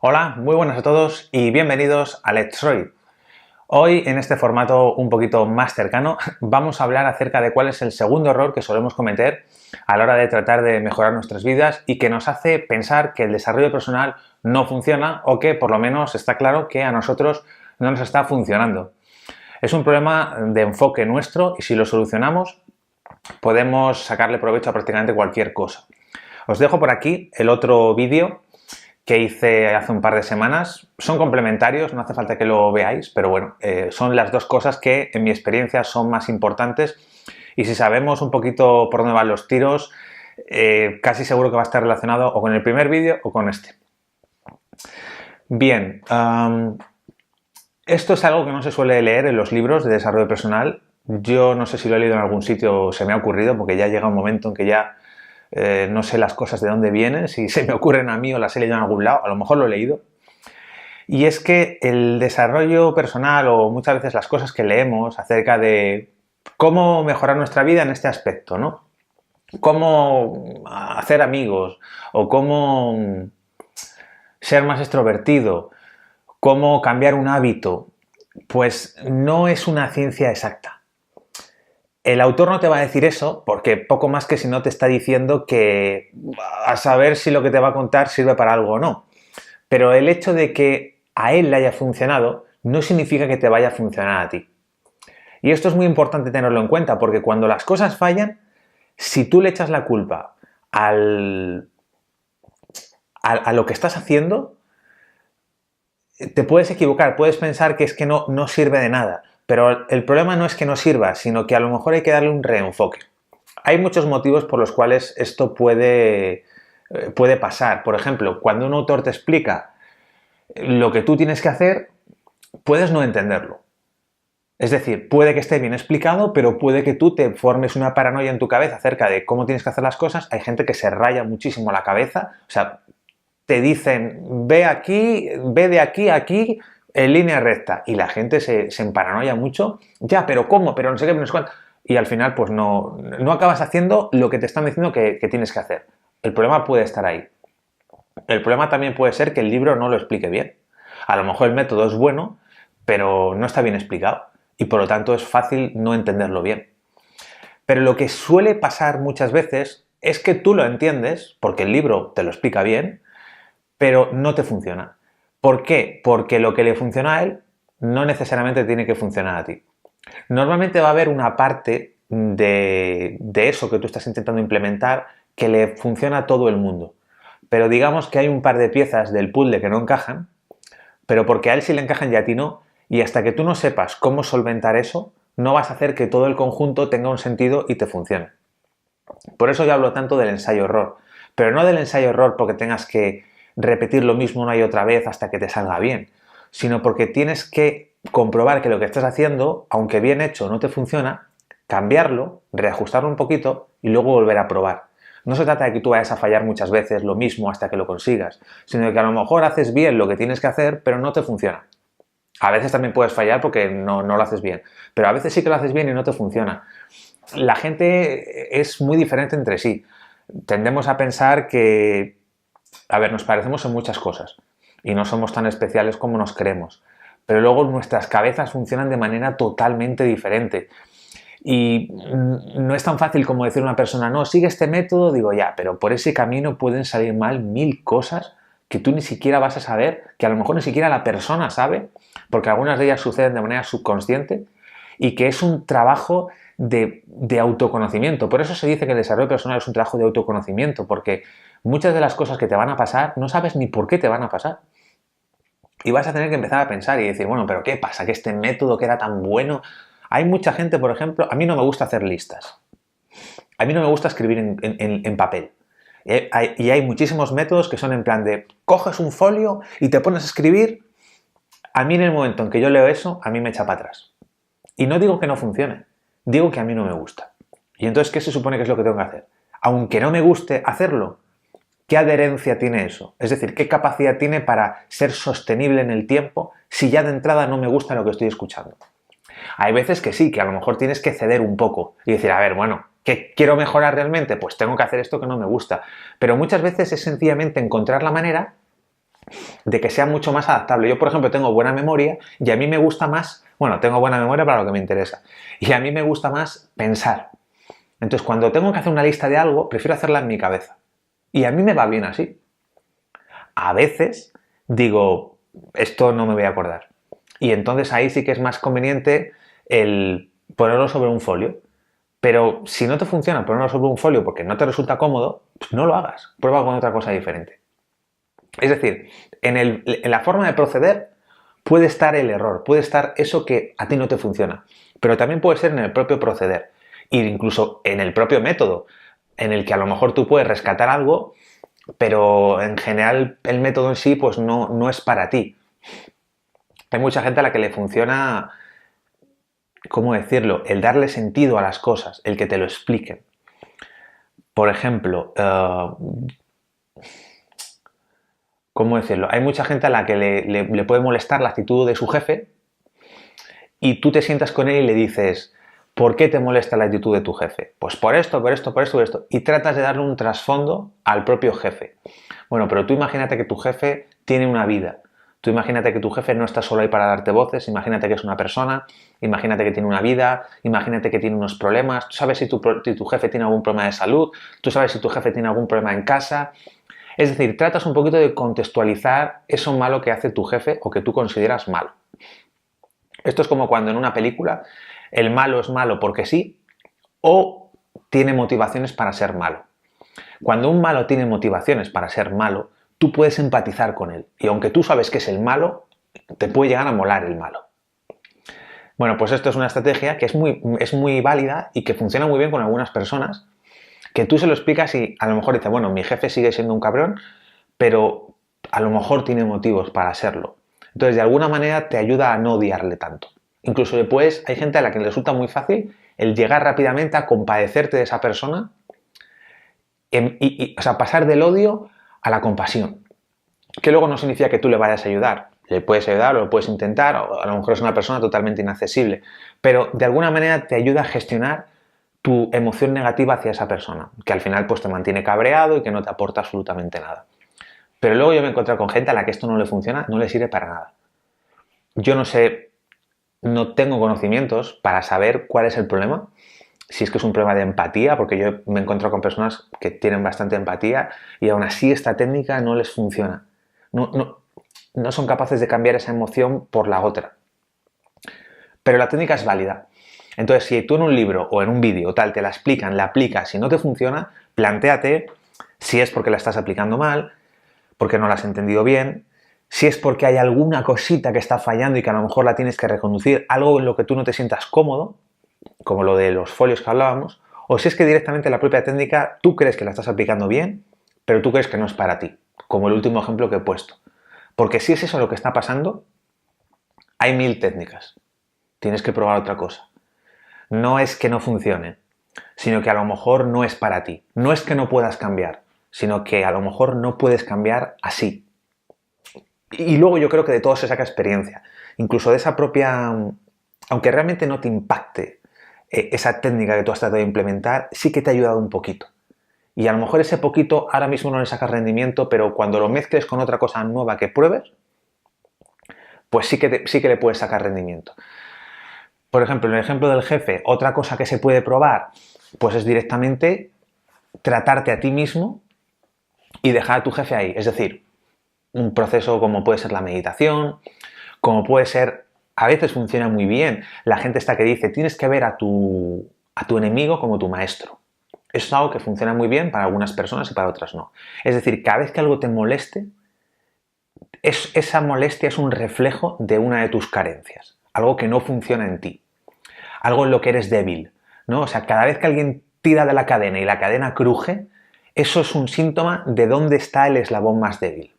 Hola, muy buenas a todos y bienvenidos a Let's Roy. Hoy, en este formato un poquito más cercano, vamos a hablar acerca de cuál es el segundo error que solemos cometer a la hora de tratar de mejorar nuestras vidas y que nos hace pensar que el desarrollo personal no funciona o que por lo menos está claro que a nosotros no nos está funcionando. Es un problema de enfoque nuestro y si lo solucionamos podemos sacarle provecho a prácticamente cualquier cosa. Os dejo por aquí el otro vídeo que hice hace un par de semanas. Son complementarios, no hace falta que lo veáis, pero bueno, son las dos cosas que en mi experiencia son más importantes y si sabemos un poquito por dónde van los tiros, casi seguro que va a estar relacionado o con el primer vídeo o con este. Bien, esto es algo que no se suele leer en los libros de desarrollo personal. Yo no sé si lo he leído en algún sitio o se me ha ocurrido, porque ya llega un momento en que ya no sé las cosas de dónde vienen, si se me ocurren a mí o las he leído en algún lado, a lo mejor lo he leído. Y es que el desarrollo personal o muchas veces las cosas que leemos acerca de cómo mejorar nuestra vida en este aspecto, ¿no? Cómo hacer amigos o cómo ser más extrovertido, cómo cambiar un hábito, pues no es una ciencia exacta. El autor no te va a decir eso porque poco más que si no te está diciendo que a saber si lo que te va a contar sirve para algo o no. Pero el hecho de que a él le haya funcionado no significa que te vaya a funcionar a ti. Y esto es muy importante tenerlo en cuenta porque cuando las cosas fallan, si tú le echas la culpa a lo que estás haciendo, te puedes equivocar, puedes pensar que es que no sirve de nada. Pero el problema no es que no sirva, sino que a lo mejor hay que darle un reenfoque. Hay muchos motivos por los cuales esto puede pasar. Por ejemplo, cuando un autor te explica lo que tú tienes que hacer, puedes no entenderlo. Es decir, puede que esté bien explicado, pero puede que tú te formes una paranoia en tu cabeza acerca de cómo tienes que hacer las cosas. Hay gente que se raya muchísimo la cabeza. O sea, te dicen, ve aquí, ve de aquí a aquí, en línea recta. Y la gente se emparanoia mucho. Ya, pero ¿cómo? Pero no sé qué, no sé cuánto. Y al final, pues no acabas haciendo lo que te están diciendo que tienes que hacer. El problema puede estar ahí. El problema también puede ser que el libro no lo explique bien. A lo mejor el método es bueno, pero no está bien explicado. Y por lo tanto es fácil no entenderlo bien. Pero lo que suele pasar muchas veces es que tú lo entiendes, porque el libro te lo explica bien, pero no te funciona. ¿Por qué? Porque lo que le funciona a él no necesariamente tiene que funcionar a ti. Normalmente va a haber una parte de eso que tú estás intentando implementar que le funciona a todo el mundo. Pero digamos que hay un par de piezas del puzzle que no encajan, pero porque a él sí le encajan y a ti no, y hasta que tú no sepas cómo solventar eso, no vas a hacer que todo el conjunto tenga un sentido y te funcione. Por eso yo hablo tanto del ensayo-error, pero no del ensayo-error porque tengas que repetir lo mismo una y otra vez hasta que te salga bien, sino porque tienes que comprobar que lo que estás haciendo, aunque bien hecho no te funciona, cambiarlo, reajustarlo un poquito y luego volver a probar. No se trata de que tú vayas a fallar muchas veces lo mismo hasta que lo consigas, sino de que a lo mejor haces bien lo que tienes que hacer, pero no te funciona. A veces también puedes fallar porque no lo haces bien, pero a veces sí que lo haces bien y no te funciona. La gente es muy diferente entre sí. Tendemos a pensar que, a ver, nos parecemos en muchas cosas y no somos tan especiales como nos creemos, pero luego nuestras cabezas funcionan de manera totalmente diferente. Y no es tan fácil como decir a una persona, no, sigue este método, digo ya, pero por ese camino pueden salir mal 1000 cosas que tú ni siquiera vas a saber, que a lo mejor ni siquiera la persona sabe, porque algunas de ellas suceden de manera subconsciente y que es un trabajo de autoconocimiento. Por eso se dice que el desarrollo personal es un trabajo de autoconocimiento, porque muchas de las cosas que te van a pasar no sabes ni por qué te van a pasar. Y vas a tener que empezar a pensar y decir, bueno, pero ¿qué pasa? Que este método que era tan bueno. Hay mucha gente, por ejemplo, a mí no me gusta hacer listas. A mí no me gusta escribir en papel. Y hay muchísimos métodos que son en plan de coges un folio y te pones a escribir. A mí en el momento en que yo leo eso, a mí me echa para atrás. Y no digo que no funcione, digo que a mí no me gusta. Y entonces, ¿qué se supone que es lo que tengo que hacer? Aunque no me guste hacerlo, ¿qué adherencia tiene eso? Es decir, ¿qué capacidad tiene para ser sostenible en el tiempo si ya de entrada no me gusta lo que estoy escuchando? Hay veces que sí, que a lo mejor tienes que ceder un poco y decir, a ver, bueno, ¿qué quiero mejorar realmente? Pues tengo que hacer esto que no me gusta. Pero muchas veces es sencillamente encontrar la manera de que sea mucho más adaptable. Yo, por ejemplo, tengo buena memoria y a mí me gusta más, bueno, tengo buena memoria para lo que me interesa, y a mí me gusta más pensar. Entonces, cuando tengo que hacer una lista de algo, prefiero hacerla en mi cabeza. Y a mí me va bien así. A veces digo, esto no me voy a acordar. Y entonces ahí sí que es más conveniente el ponerlo sobre un folio. Pero si no te funciona ponerlo sobre un folio porque no te resulta cómodo, pues no lo hagas. Prueba con otra cosa diferente. Es decir, en la forma de proceder puede estar el error, puede estar eso que a ti no te funciona, pero también puede ser en el propio proceder e incluso en el propio método, en el que a lo mejor tú puedes rescatar algo, pero en general el método en sí pues no es para ti. Hay mucha gente a la que le funciona, ¿cómo decirlo?, el darle sentido a las cosas, el que te lo expliquen. Por ejemplo, ¿cómo decirlo? Hay mucha gente a la que le puede molestar la actitud de su jefe y tú te sientas con él y le dices, ¿por qué te molesta la actitud de tu jefe? Pues por esto, por esto, por esto, por esto. Y tratas de darle un trasfondo al propio jefe. Bueno, pero tú imagínate que tu jefe tiene una vida. Tú imagínate que tu jefe no está solo ahí para darte voces, imagínate que es una persona, imagínate que tiene una vida, imagínate que tiene unos problemas, tú sabes si tu jefe tiene algún problema de salud, tú sabes si tu jefe tiene algún problema en casa. Es decir, tratas un poquito de contextualizar eso malo que hace tu jefe o que tú consideras malo. Esto es como cuando en una película el malo es malo porque sí o tiene motivaciones para ser malo. Cuando un malo tiene motivaciones para ser malo, tú puedes empatizar con él. Y aunque tú sabes que es el malo, te puede llegar a molar el malo. Bueno, pues esto es una estrategia que es muy válida y que funciona muy bien con algunas personas, que tú se lo explicas y a lo mejor dices, bueno, mi jefe sigue siendo un cabrón, pero a lo mejor tiene motivos para serlo. Entonces, de alguna manera te ayuda a no odiarle tanto. Incluso después hay gente a la que le resulta muy fácil el llegar rápidamente a compadecerte de esa persona o sea, pasar del odio a la compasión. Que luego no significa que tú le vayas a ayudar. Le puedes ayudar o lo puedes intentar, o a lo mejor es una persona totalmente inaccesible. Pero de alguna manera te ayuda a gestionar tu emoción negativa hacia esa persona, que al final pues te mantiene cabreado y que no te aporta absolutamente nada. Pero luego yo me he encontrado con gente a la que esto no le funciona, no le sirve para nada. Yo no sé, no tengo conocimientos para saber cuál es el problema, si es que es un problema de empatía, porque yo me he encontrado con personas que tienen bastante empatía y aún así esta técnica no les funciona. No son capaces de cambiar esa emoción por la otra. Pero la técnica es válida. Entonces, si tú en un libro o en un vídeo tal te la explican, la aplicas y no te funciona, plantéate si es porque la estás aplicando mal, porque no la has entendido bien, si es porque hay alguna cosita que está fallando y que a lo mejor la tienes que reconducir, algo en lo que tú no te sientas cómodo, como lo de los folios que hablábamos, o si es que directamente la propia técnica tú crees que la estás aplicando bien, pero tú crees que no es para ti, como el último ejemplo que he puesto. Porque si es eso lo que está pasando, hay 1000 técnicas. Tienes que probar otra cosa. No es que no funcione, sino que a lo mejor no es para ti. No es que no puedas cambiar, sino que a lo mejor no puedes cambiar así. Y luego yo creo que de todo se saca experiencia. Incluso de esa propia... Aunque realmente no te impacte esa técnica que tú has tratado de implementar, sí que te ha ayudado un poquito. Y a lo mejor ese poquito ahora mismo no le sacas rendimiento, pero cuando lo mezcles con otra cosa nueva que pruebes, pues sí que le puedes sacar rendimiento. Por ejemplo, en el ejemplo del jefe, otra cosa que se puede probar, pues es directamente tratarte a ti mismo y dejar a tu jefe ahí. Es decir, un proceso como puede ser la meditación, como puede ser, a veces funciona muy bien, la gente está que dice, tienes que ver a tu enemigo como tu maestro. Eso es algo que funciona muy bien para algunas personas y para otras no. Es decir, cada vez que algo te moleste, esa molestia es un reflejo de una de tus carencias, algo que no funciona en ti, algo en lo que eres débil, ¿no? O sea, cada vez que alguien tira de la cadena y la cadena cruje, eso es un síntoma de dónde está el eslabón más débil.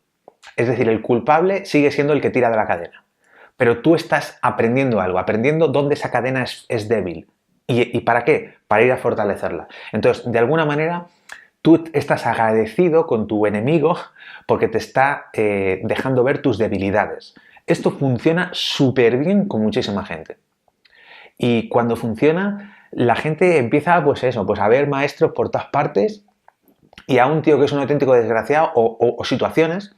Es decir, el culpable sigue siendo el que tira de la cadena, pero tú estás aprendiendo algo, aprendiendo dónde esa cadena es débil. ¿Y para qué? Para ir a fortalecerla. Entonces, de alguna manera, tú estás agradecido con tu enemigo porque te está dejando ver tus debilidades. Esto funciona súper bien con muchísima gente. Y cuando funciona, la gente empieza, pues eso, pues a ver maestros por todas partes y a un tío que es un auténtico desgraciado o situaciones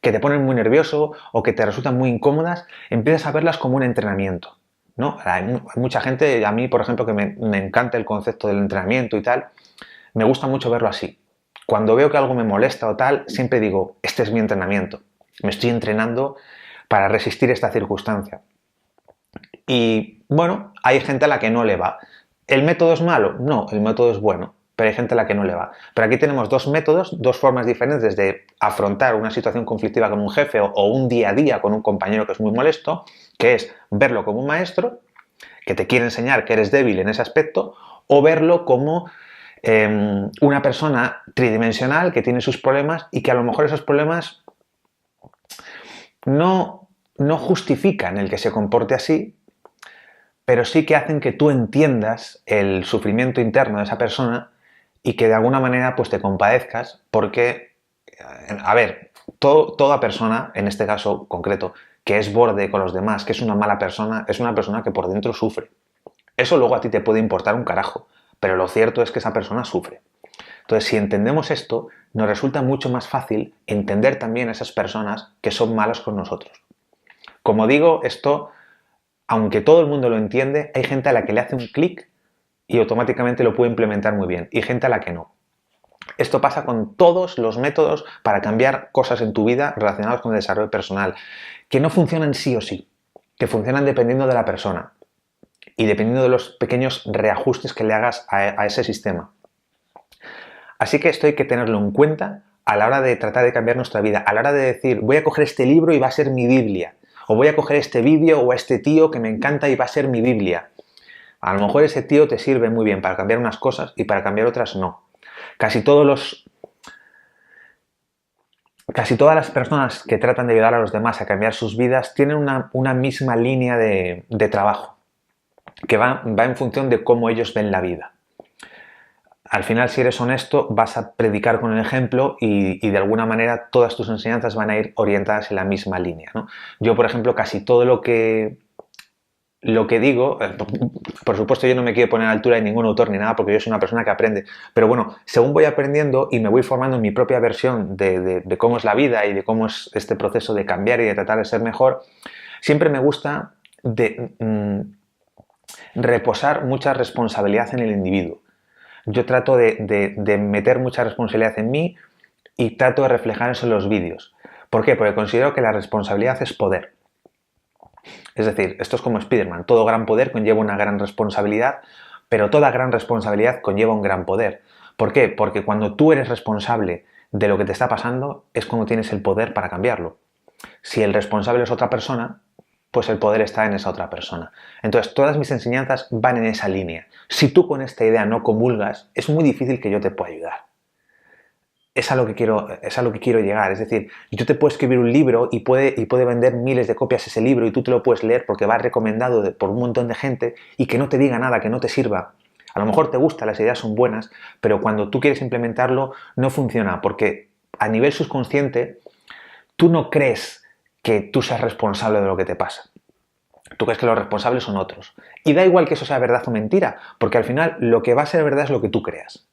que te ponen muy nervioso o que te resultan muy incómodas, empiezas a verlas como un entrenamiento, ¿no? Hay mucha gente, a mí, por ejemplo, que me encanta el concepto del entrenamiento y tal, me gusta mucho verlo así. Cuando veo que algo me molesta o tal, siempre digo, este es mi entrenamiento. Me estoy entrenando para resistir esta circunstancia. Y bueno, hay gente a la que no le va. ¿El método es malo? No, el método es bueno, pero hay gente a la que no le va. Pero aquí tenemos dos métodos, dos formas diferentes de afrontar una situación conflictiva con un jefe o un día a día con un compañero que es muy molesto, que es verlo como un maestro que te quiere enseñar que eres débil en ese aspecto, o verlo como una persona tridimensional que tiene sus problemas y que a lo mejor esos problemas no justifican el que se comporte así, pero sí que hacen que tú entiendas el sufrimiento interno de esa persona y que de alguna manera pues te compadezcas porque, a ver, toda persona, en este caso concreto, que es borde con los demás, que es una mala persona, es una persona que por dentro sufre. Eso luego a ti te puede importar un carajo, pero lo cierto es que esa persona sufre. Entonces, si entendemos esto, nos resulta mucho más fácil entender también a esas personas que son malas con nosotros. Como digo, esto, aunque todo el mundo lo entiende, hay gente a la que le hace un clic y automáticamente lo puede implementar muy bien, y gente a la que no. Esto pasa con todos los métodos para cambiar cosas en tu vida relacionadas con el desarrollo personal, que no funcionan sí o sí, que funcionan dependiendo de la persona y dependiendo de los pequeños reajustes que le hagas a ese sistema. Así que esto hay que tenerlo en cuenta a la hora de tratar de cambiar nuestra vida, a la hora de decir, voy a coger este libro y va a ser mi Biblia, o voy a coger este vídeo o a este tío que me encanta y va a ser mi Biblia. A lo mejor ese tío te sirve muy bien para cambiar unas cosas y para cambiar otras no. Casi todas las personas que tratan de ayudar a los demás a cambiar sus vidas tienen una misma línea de trabajo, que va en función de cómo ellos ven la vida. Al final, si eres honesto, vas a predicar con el ejemplo y de alguna manera todas tus enseñanzas van a ir orientadas en la misma línea, ¿no? Yo, por ejemplo, casi todo lo que digo, por supuesto yo no me quiero poner a la altura de ningún autor ni nada porque yo soy una persona que aprende, pero bueno, según voy aprendiendo y me voy formando en mi propia versión de cómo es la vida y de cómo es este proceso de cambiar y de tratar de ser mejor, siempre me gusta reposar mucha responsabilidad en el individuo. Yo trato de meter mucha responsabilidad en mí y trato de reflejar eso en los vídeos. ¿Por qué? Porque considero que la responsabilidad es poder. Es decir, esto es como Spider-Man. Todo gran poder conlleva una gran responsabilidad, pero toda gran responsabilidad conlleva un gran poder. ¿Por qué? Porque cuando tú eres responsable de lo que te está pasando, es cuando tienes el poder para cambiarlo. Si el responsable es otra persona, pues el poder está en esa otra persona. Entonces, todas mis enseñanzas van en esa línea. Si tú con esta idea no comulgas, es muy difícil que yo te pueda ayudar. Es a lo que quiero llegar. Es decir, yo te puedo escribir un libro y puede vender miles de copias ese libro y tú te lo puedes leer porque va recomendado por un montón de gente y que no te diga nada, que no te sirva. A lo mejor te gusta, las ideas son buenas, pero cuando tú quieres implementarlo no funciona porque a nivel subconsciente tú no crees que tú seas responsable de lo que te pasa. Tú crees que los responsables son otros. Y da igual que eso sea verdad o mentira, porque al final lo que va a ser verdad es lo que tú creas.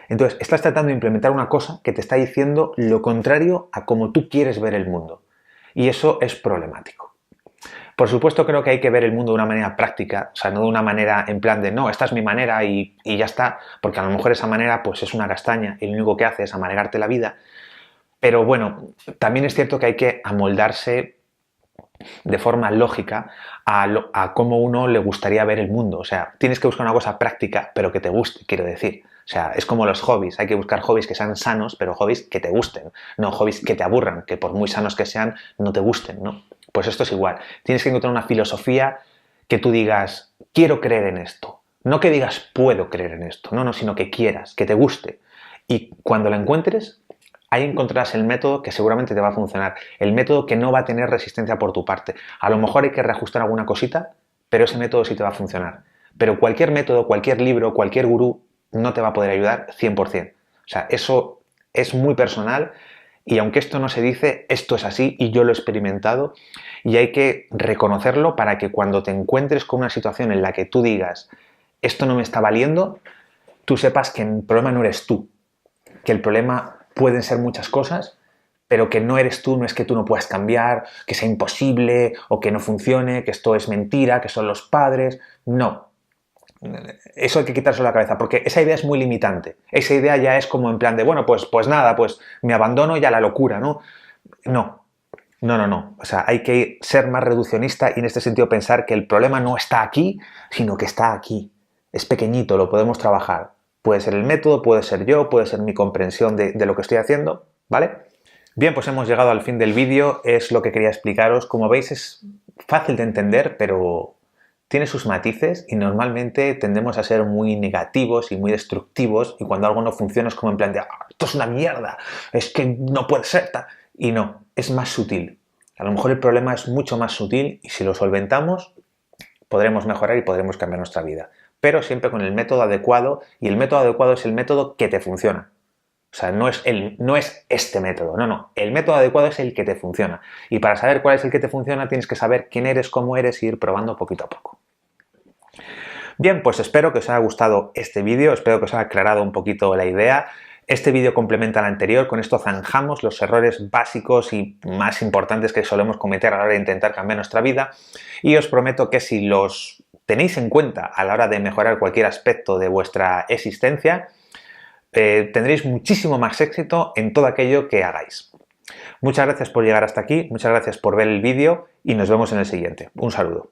Entonces, estás tratando de implementar una cosa que te está diciendo lo contrario a cómo tú quieres ver el mundo. Y eso es problemático. Por supuesto, creo que hay que ver el mundo de una manera práctica, o sea, no de una manera en plan de, no, esta es mi manera y ya está, porque a lo mejor esa manera pues es una castaña y lo único que hace es amargarte la vida. Pero bueno, también es cierto que hay que amoldarse de forma lógica a cómo uno le gustaría ver el mundo. O sea, tienes que buscar una cosa práctica, pero que te guste, quiero decir. O sea, es como los hobbies. Hay que buscar hobbies que sean sanos, pero hobbies que te gusten. No hobbies que te aburran, que por muy sanos que sean, no te gusten, ¿no? Pues esto es igual. Tienes que encontrar una filosofía que tú digas, quiero creer en esto. No que digas, puedo creer en esto. No, sino que quieras, que te guste. Y cuando la encuentres, ahí encontrarás el método que seguramente te va a funcionar, el método que no va a tener resistencia por tu parte. A lo mejor hay que reajustar alguna cosita, pero ese método sí te va a funcionar. Pero cualquier método, cualquier libro, cualquier gurú no te va a poder ayudar 100%. O sea, eso es muy personal y aunque esto no se dice, esto es así y yo lo he experimentado y hay que reconocerlo para que cuando te encuentres con una situación en la que tú digas esto no me está valiendo, tú sepas que el problema no eres tú, que el problema pueden ser muchas cosas pero que no eres tú, no es que tú no puedas cambiar, que sea imposible o que no funcione, que esto es mentira, que son los padres. No. Eso hay que quitárselo de la cabeza, porque esa idea es muy limitante. Esa idea ya es como en plan de, bueno, pues nada, pues me abandono ya a la locura, ¿no? No, no. O sea, hay que ser más reduccionista y en este sentido pensar que el problema no está aquí, sino que está aquí. Es pequeñito, lo podemos trabajar. Puede ser el método, puede ser yo, puede ser mi comprensión de lo que estoy haciendo, ¿vale? Bien, pues hemos llegado al fin del vídeo, es lo que quería explicaros. Como veis es fácil de entender, pero tiene sus matices y normalmente tendemos a ser muy negativos y muy destructivos y cuando algo no funciona es como en plan de esto es una mierda, es que no puede ser. Y no, es más sutil. A lo mejor el problema es mucho más sutil y si lo solventamos podremos mejorar y podremos cambiar nuestra vida. Pero siempre con el método adecuado y el método adecuado es el método que te funciona. O sea, no es este método, no. El método adecuado es el que te funciona. Y para saber cuál es el que te funciona tienes que saber quién eres, cómo eres y ir probando poquito a poco. Bien, pues espero que os haya gustado este vídeo, espero que os haya aclarado un poquito la idea. Este vídeo complementa al anterior, con esto zanjamos los errores básicos y más importantes que solemos cometer a la hora de intentar cambiar nuestra vida y os prometo que si los tenéis en cuenta a la hora de mejorar cualquier aspecto de vuestra existencia, tendréis muchísimo más éxito en todo aquello que hagáis. Muchas gracias por llegar hasta aquí, muchas gracias por ver el vídeo y nos vemos en el siguiente. Un saludo.